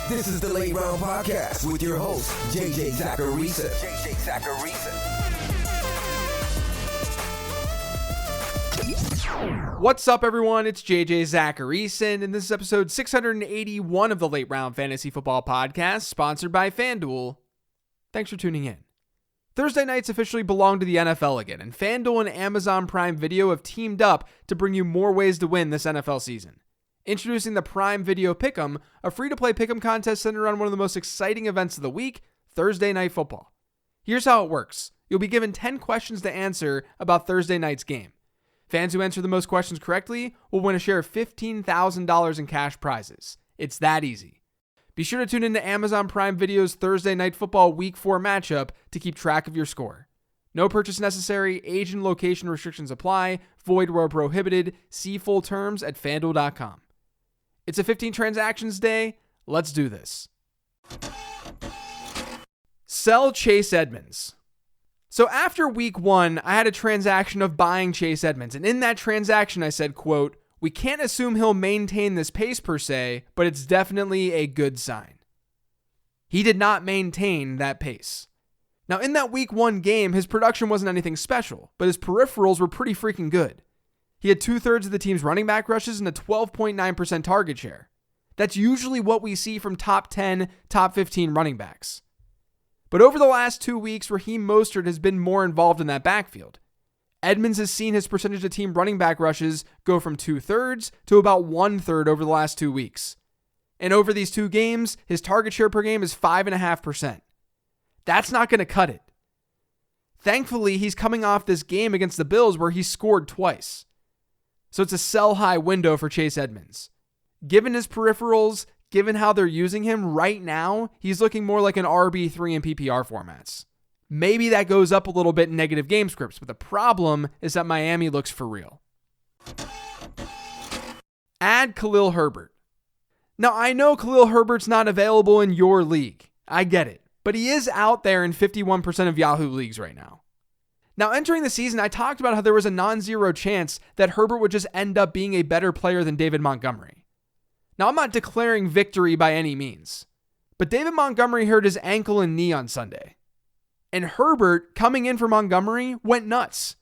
This is the Late Round Podcast with your host, JJ Zacharisa. What's up, everyone? It's JJ Zacharisa, and this is episode 681 of the Late Round Fantasy Football Podcast, sponsored by FanDuel. Thanks for tuning in. Thursday nights officially belong to the NFL again, and FanDuel and Amazon Prime Video have teamed up to bring you more ways to win this NFL season. Introducing the Prime Video Pick'em, a free-to-play pick'em contest centered around one of the most exciting events of the week, Thursday Night Football. Here's how it works. You'll be given 10 questions to answer about Thursday night's game. Fans who answer the most questions correctly will win a share of $15,000 in cash prizes. It's that easy. Be sure to tune into Amazon Prime Video's Thursday Night Football Week 4 matchup to keep track of your score. No purchase necessary, age and location restrictions apply, void where prohibited, see full terms at FanDuel.com. It's a 15 transactions day. Let's do this. Sell Chase Edmonds. So after week 1, I had a transaction of buying Chase Edmonds. And in that transaction, I said, quote, "We can't assume he'll maintain this pace per se, but it's definitely a good sign." He did not maintain that pace. Now in that week 1 game, his production wasn't anything special, but his peripherals were pretty freaking good. He had 2/3 of the team's running back rushes and a 12.9% target share. That's usually what we see from top 10, top 15 running backs. But over the last 2 weeks, Raheem Mostert has been more involved in that backfield. Edmonds has seen his percentage of team running back rushes go from 2/3 to about 1/3 over the last 2 weeks. And over these 2 games, his target share per game is 5.5%. That's not going to cut it. Thankfully, he's coming off this game against the Bills where he scored twice. So it's a sell-high window for Chase Edmonds. Given his peripherals, given how they're using him right now, he's looking more like an RB3 in PPR formats. Maybe that goes up a little bit in negative game scripts, but the problem is that Miami looks for real. Add Khalil Herbert. Now, I know Khalil Herbert's not available in your league. I get it. But he is out there in 51% of Yahoo leagues right now. Now, entering the season, I talked about how there was a non-zero chance that Herbert would just end up being a better player than David Montgomery. Now, I'm not declaring victory by any means, but David Montgomery hurt his ankle and knee on Sunday. And Herbert, coming in for Montgomery, went nuts.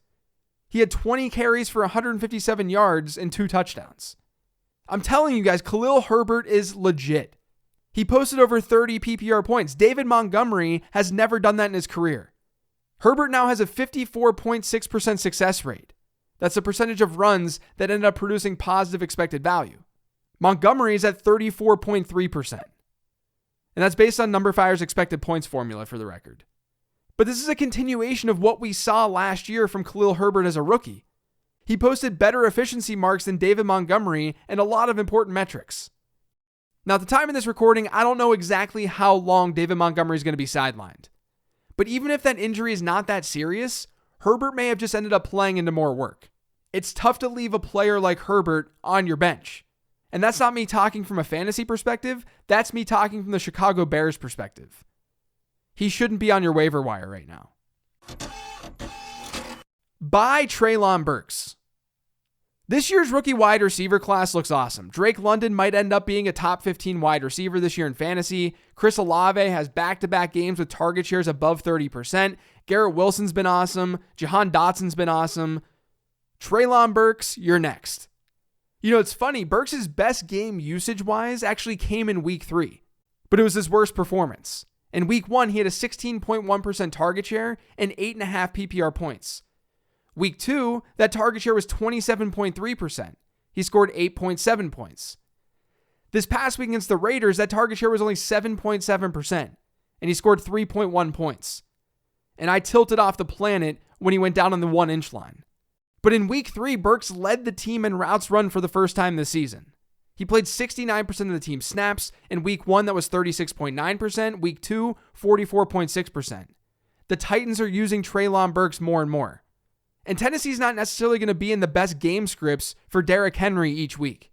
He had 20 carries for 157 yards and 2 touchdowns. I'm telling you guys, Khalil Herbert is legit. He posted over 30 PPR points. David Montgomery has never done that in his career. Herbert now has a 54.6% success rate. That's the percentage of runs that ended up producing positive expected value. Montgomery is at 34.3%. And that's based on NumberFire's expected points formula for the record. But this is a continuation of what we saw last year from Khalil Herbert as a rookie. He posted better efficiency marks than David Montgomery and a lot of important metrics. Now, at the time of this recording, I don't know exactly how long David Montgomery is going to be sidelined. But even if that injury is not that serious, Herbert may have just ended up playing into more work. It's tough to leave a player like Herbert on your bench. And that's not me talking from a fantasy perspective. That's me talking from the Chicago Bears perspective. He shouldn't be on your waiver wire right now. Buy Treylon Burks. This year's rookie wide receiver class looks awesome. Drake London might end up being a top 15 wide receiver this year in fantasy. Chris Olave has back-to-back games with target shares above 30%. Garrett Wilson's been awesome. Jahan Dotson's been awesome. Treylon Burks, you're next. You know, it's funny, Burks' best game usage-wise actually came in week 3, but it was his worst performance. In week 1, he had a 16.1% target share and 8.5 PPR points. Week 2, that target share was 27.3%. He scored 8.7 points. This past week against the Raiders, that target share was only 7.7%, and he scored 3.1 points. And I tilted off the planet when he went down on the 1-inch line. But in week 3, Burks led the team in routes run for the first time this season. He played 69% of the team's snaps. In week 1, that was 36.9%. Week 2, 44.6%. The Titans are using Treylon Burks more and more. And Tennessee's not necessarily going to be in the best game scripts for Derrick Henry each week.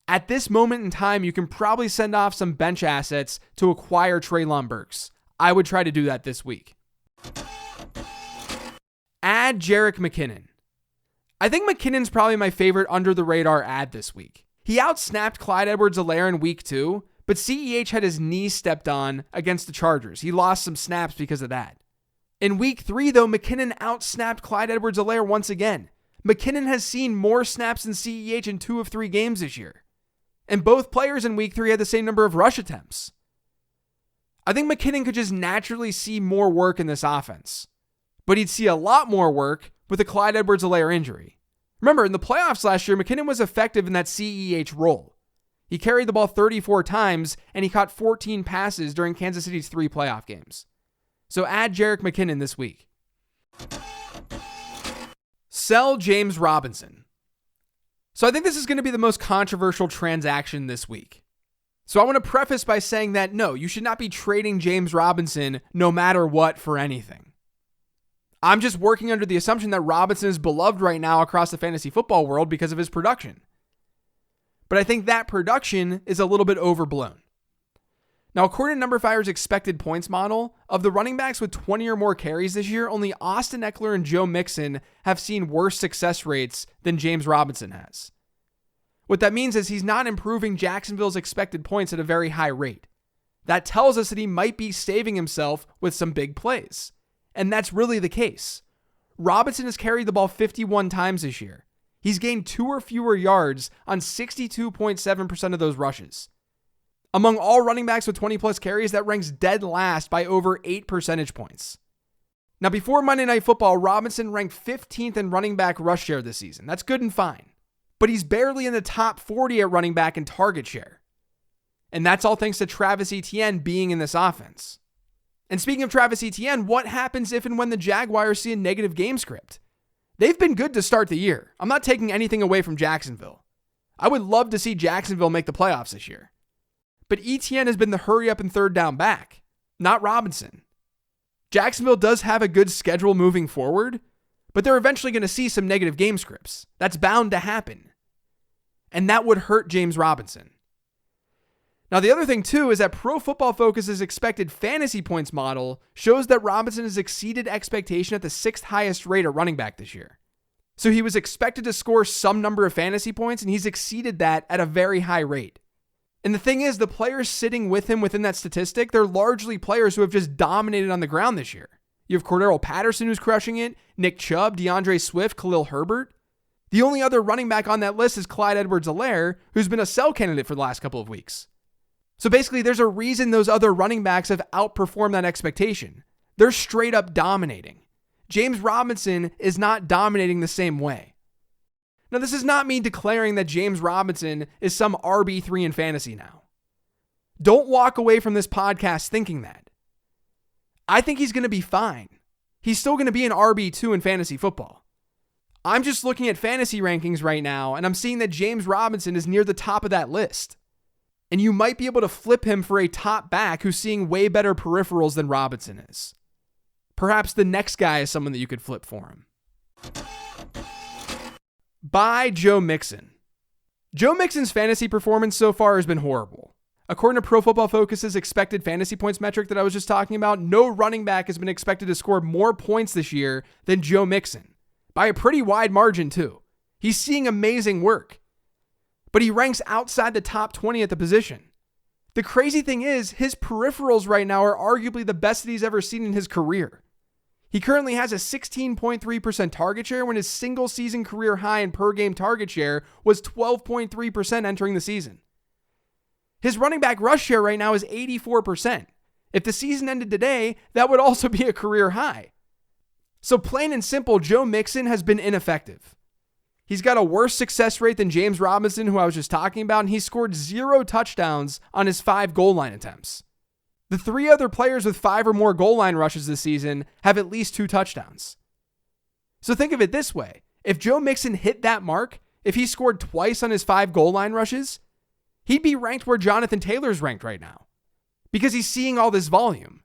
At this moment in time, you can probably send off some bench assets to acquire Treylon Burks. I would try to do that this week. Add Jerick McKinnon. I think McKinnon's probably my favorite under-the-radar ad this week. He outsnapped Clyde Edwards-Helaire in week 2, but CEH had his knee stepped on against the Chargers. He lost some snaps because of that. In week 3, though, McKinnon outsnapped Clyde Edwards-Helaire once again. McKinnon has seen more snaps than CEH in 2 of 3 games this year. And both players in week 3 had the same number of rush attempts. I think McKinnon could just naturally see more work in this offense. But he'd see a lot more work with the Clyde Edwards-Helaire injury. Remember, in the playoffs last year, McKinnon was effective in that CEH role. He carried the ball 34 times, and he caught 14 passes during Kansas City's 3 playoff games. So add Jerick McKinnon this week. Sell James Robinson. So I think this is going to be the most controversial transaction this week. So I want to preface by saying that no, you should not be trading James Robinson no matter what for anything. I'm just working under the assumption that Robinson is beloved right now across the fantasy football world because of his production. But I think that production is a little bit overblown. Now, according to NumberFire's expected points model, of the running backs with 20 or more carries this year, only Austin Eckler and Joe Mixon have seen worse success rates than James Robinson has. What that means is he's not improving Jacksonville's expected points at a very high rate. That tells us that he might be saving himself with some big plays. And that's really the case. Robinson has carried the ball 51 times this year. He's gained 2 or fewer yards on 62.7% of those rushes. Among all running backs with 20 plus carries, that ranks dead last by over 8 percentage points. Now, before Monday Night Football, Robinson ranked 15th in running back rush share this season. That's good and fine. But he's barely in the top 40 at running back in target share. And that's all thanks to Travis Etienne being in this offense. And speaking of Travis Etienne, what happens if and when the Jaguars see a negative game script? They've been good to start the year. I'm not taking anything away from Jacksonville. I would love to see Jacksonville make the playoffs this year. But Etienne has been the hurry up and third down back, not Robinson. Jacksonville does have a good schedule moving forward, but they're eventually going to see some negative game scripts. That's bound to happen. And that would hurt James Robinson. Now, the other thing, too, is that Pro Football Focus's expected fantasy points model shows that Robinson has exceeded expectation at the 6th highest rate at running back this year. So he was expected to score some number of fantasy points, and he's exceeded that at a very high rate. And the thing is, the players sitting with him within that statistic, they're largely players who have just dominated on the ground this year. You have Cordero Patterson who's crushing it, Nick Chubb, DeAndre Swift, Khalil Herbert. The only other running back on that list is Clyde Edwards-Helaire, who's been a sell candidate for the last couple of weeks. So basically, there's a reason those other running backs have outperformed that expectation. They're straight up dominating. James Robinson is not dominating the same way. Now, this is not me declaring that James Robinson is some RB3 in fantasy now. Don't walk away from this podcast thinking that. I think he's going to be fine. He's still going to be an RB2 in fantasy football. I'm just looking at fantasy rankings right now, and I'm seeing that James Robinson is near the top of that list. And you might be able to flip him for a top back who's seeing way better peripherals than Robinson is. Perhaps the next guy is someone that you could flip for him. Buy Joe Mixon. Joe Mixon's fantasy performance so far has been horrible. According to Pro Football Focus's expected fantasy points metric that I was just talking about, no running back has been expected to score more points this year than Joe Mixon. By a pretty wide margin, too. He's seeing amazing work. But he ranks outside the top 20 at the position. The crazy thing is, his peripherals right now are arguably the best that he's ever seen in his career. He currently has a 16.3% target share when his single season career high in per game target share was 12.3% entering the season. His running back rush share right now is 84%. If the season ended today, that would also be a career high. So plain and simple, Joe Mixon has been ineffective. He's got a worse success rate than James Robinson, who I was just talking about, and he scored 0 touchdowns on his 5 goal line attempts. The 3 other players with 5 or more goal line rushes this season have at least 2 touchdowns. So think of it this way. If Joe Mixon hit that mark, if he scored twice on his 5 goal line rushes, he'd be ranked where Jonathan Taylor's ranked right now because he's seeing all this volume.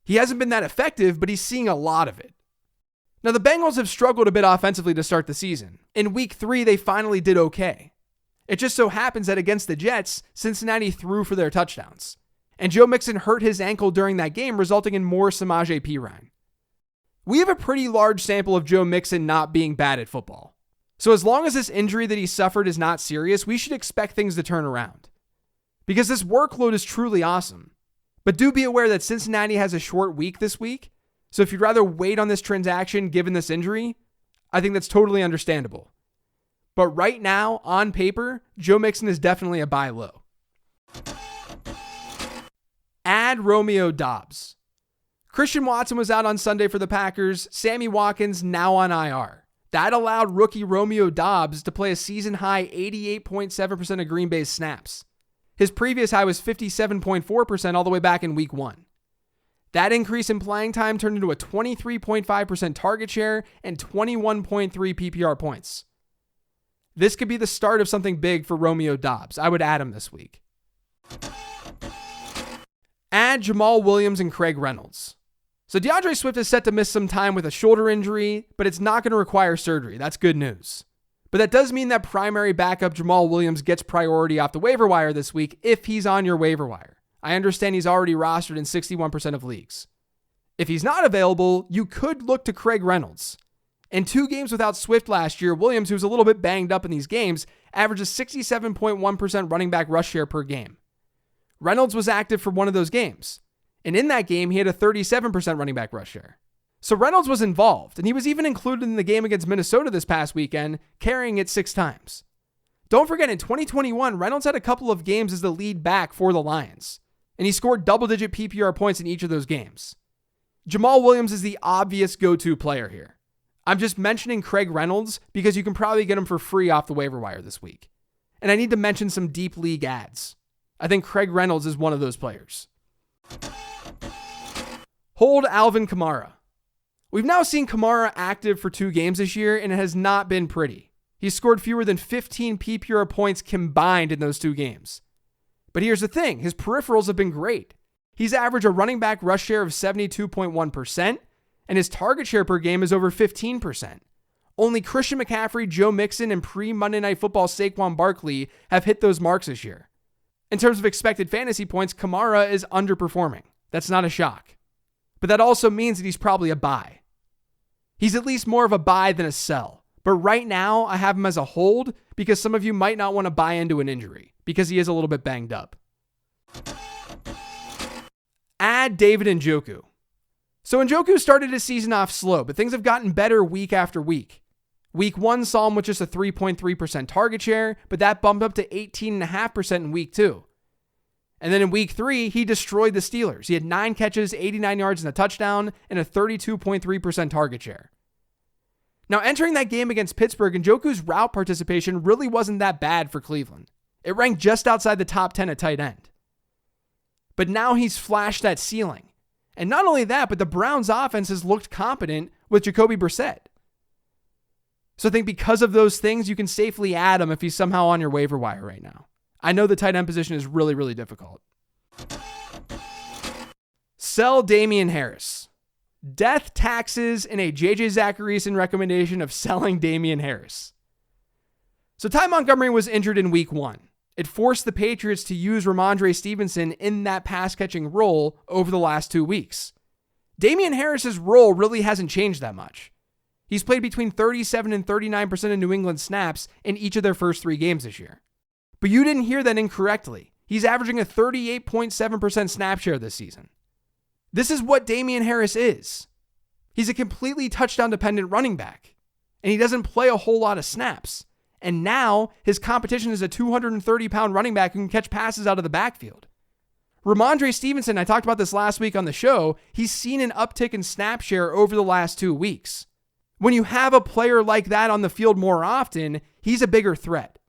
He hasn't been that effective, but he's seeing a lot of it. Now, the Bengals have struggled a bit offensively to start the season. In week 3, they finally did okay. It just so happens that against the Jets, Cincinnati threw for their touchdowns. And Joe Mixon hurt his ankle during that game, resulting in more Samaje Perine. We have a pretty large sample of Joe Mixon not being bad at football. So as long as this injury that he suffered is not serious, we should expect things to turn around. because this workload is truly awesome. But do be aware that Cincinnati has a short week this week. So if you'd rather wait on this transaction given this injury, I think that's totally understandable. But right now, on paper, Joe Mixon is definitely a buy low. Add Romeo Doubs. Christian Watson was out on Sunday for the Packers. Sammy Watkins now on IR. That allowed rookie Romeo Doubs to play a season-high 88.7% of Green Bay's snaps. His previous high was 57.4% all the way back in week 1. That increase in playing time turned into a 23.5% target share and 21.3 PPR points. This could be the start of something big for Romeo Doubs. I would add him this week. Add Jamal Williams and Craig Reynolds. So DeAndre Swift is set to miss some time with a shoulder injury, but it's not going to require surgery. That's good news. But that does mean that primary backup Jamal Williams gets priority off the waiver wire this week if he's on your waiver wire. I understand he's already rostered in 61% of leagues. If he's not available, you could look to Craig Reynolds. In 2 games without Swift last year, Williams, who's a little bit banged up in these games, averages 67.1% running back rush share per game. Reynolds was active for one of those games, and in that game, he had a 37% running back rush share. So Reynolds was involved, and he was even included in the game against Minnesota this past weekend, carrying it 6 times. Don't forget, in 2021, Reynolds had a couple of games as the lead back for the Lions, and he scored double-digit PPR points in each of those games. Jamal Williams is the obvious go-to player here. I'm just mentioning Craig Reynolds because you can probably get him for free off the waiver wire this week. And I need to mention some deep league ads. I think Craig Reynolds is one of those players. Hold Alvin Kamara. We've now seen Kamara active for 2 games this year, and it has not been pretty. He's scored fewer than 15 PPR points combined in those 2 games. But here's the thing, his peripherals have been great. He's averaged a running back rush share of 72.1%, and his target share per game is over 15%. Only Christian McCaffrey, Joe Mixon, and pre-Monday Night Football Saquon Barkley have hit those marks this year. In terms of expected fantasy points, Kamara is underperforming. That's not a shock. But that also means that he's probably a buy. He's at least more of a buy than a sell. But right now, I have him as a hold because some of you might not want to buy into an injury because he is a little bit banged up. Add David Njoku. So Njoku started his season off slow, but things have gotten better week after week. Week 1 saw him with just a 3.3% target share, but that bumped up to 18.5% in week 2. And then in week 3, he destroyed the Steelers. He had 9 catches, 89 yards and a touchdown, and a 32.3% target share. Now, entering that game against Pittsburgh, Njoku's route participation really wasn't that bad for Cleveland. It ranked just outside the top 10 at tight end. But now he's flashed that ceiling. And not only that, but the Browns' offense has looked competent with Jacoby Brissett. So I think because of those things, you can safely add him if he's somehow on your waiver wire right now. I know the tight end position is really, really difficult. Sell Damian Harris. Death, taxes, and a J.J. Zacharyson recommendation of selling Damian Harris. So Ty Montgomery was injured in week 1. It forced the Patriots to use Ramondre Stevenson in that pass-catching role over the last 2 weeks. Damian Harris's role really hasn't changed that much. He's played between 37 and 39% of New England snaps in each of their first 3 games this year. But you didn't hear that incorrectly. He's averaging a 38.7% snap share this season. This is what Damian Harris is. He's a completely touchdown-dependent running back, and he doesn't play a whole lot of snaps. And now his competition is a 230-pound running back who can catch passes out of the backfield. Ramondre Stevenson, I talked about this last week on the show, he's seen an uptick in snap share over the last 2 weeks. When you have a player like that on the field more often, he's a bigger threat.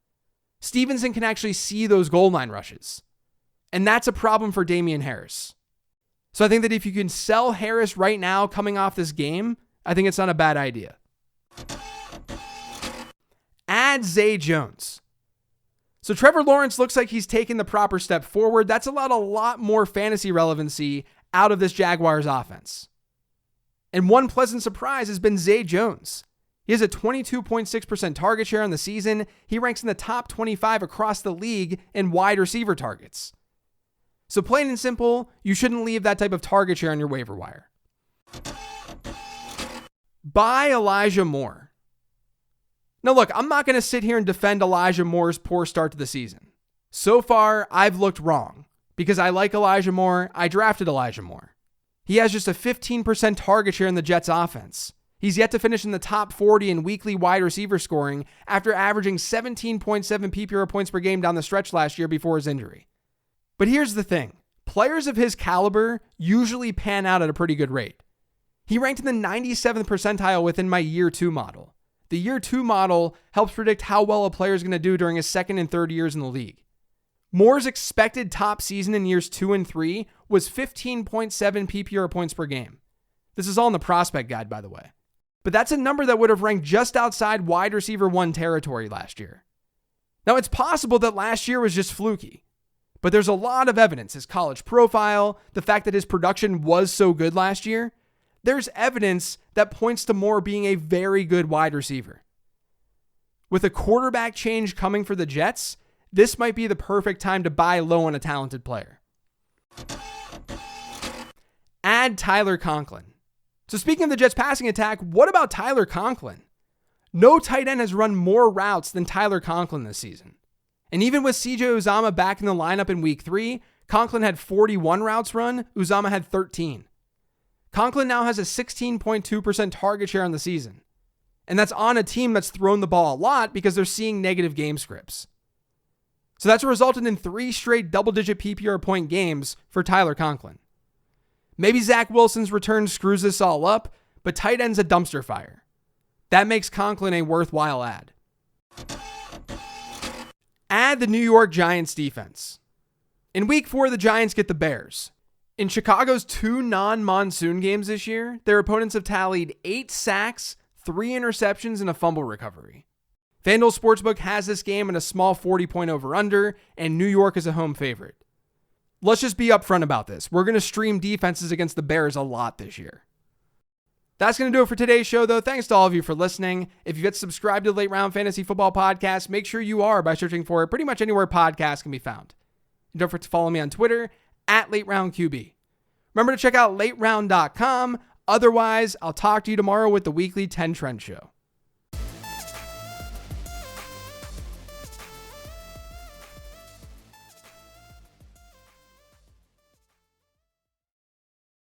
Stevenson can actually see those goal line rushes. And that's a problem for Damian Harris. So I think that if you can sell Harris right now coming off this game, I think it's not a bad idea. Add Zay Jones. So Trevor Lawrence looks like he's taken the proper step forward. That's allowed a lot more fantasy relevancy out of this Jaguars offense. And one pleasant surprise has been Zay Jones. He has a 22.6% target share on the season. He ranks in the top 25 across the league in wide receiver targets. So plain and simple, you shouldn't leave that type of target share on your waiver wire. Buy Elijah Moore. Now look, I'm not going to sit here and defend Elijah Moore's poor start to the season. So far, I've looked wrong because I like Elijah Moore. I drafted Elijah Moore. He has just a 15% target share in the Jets offense. He's yet to finish in the top 40 in weekly wide receiver scoring after averaging 17.7 PPR points per game down the stretch last year before his injury. But here's the thing. Players of his caliber usually pan out at a pretty good rate. He ranked in the 97th percentile within my year 2 model. The year 2 model helps predict how well a player is going to do during his second and third years in the league. Moore's expected top season in years 2 and 3 was 15.7 PPR points per game. This is all in the prospect guide, by the way. But that's a number that would have ranked just outside wide receiver 1 territory last year. Now, it's possible that last year was just fluky, but there's a lot of evidence. His college profile, the fact that his production was so good last year, there's evidence that points to Moore being a very good wide receiver. With a quarterback change coming for the Jets, this might be the perfect time to buy low on a talented player. Add Tyler Conklin. So speaking of the Jets passing attack, what about Tyler Conklin? No tight end has run more routes than Tyler Conklin this season. And even with CJ Uzomah back in the lineup in week 3, Conklin had 41 routes run, Uzomah had 13. Conklin now has a 16.2% target share on the season. And that's on a team that's thrown the ball a lot because they're seeing negative game scripts. So that's resulted in 3 straight double-digit PPR point games for Tyler Conklin. Maybe Zach Wilson's return screws this all up, but tight end's a dumpster fire. That makes Conklin a worthwhile add. Add the New York Giants defense. In week 4, the Giants get the Bears. In Chicago's 2 non-monsoon games this year, their opponents have tallied 8 sacks, 3 interceptions, and a fumble recovery. FanDuel Sportsbook has this game in a small 40-point over-under, and New York is a home favorite. Let's just be upfront about this. We're going to stream defenses against the Bears a lot this year. That's going to do it for today's show, though. Thanks to all of you for listening. If you've yet subscribed to the Late Round Fantasy Football Podcast, make sure you are by searching for it pretty much anywhere podcasts can be found. And don't forget to follow me on Twitter, @LateRoundQB. Remember to check out lateround.com. Otherwise, I'll talk to you tomorrow with the weekly 10 Trend Show.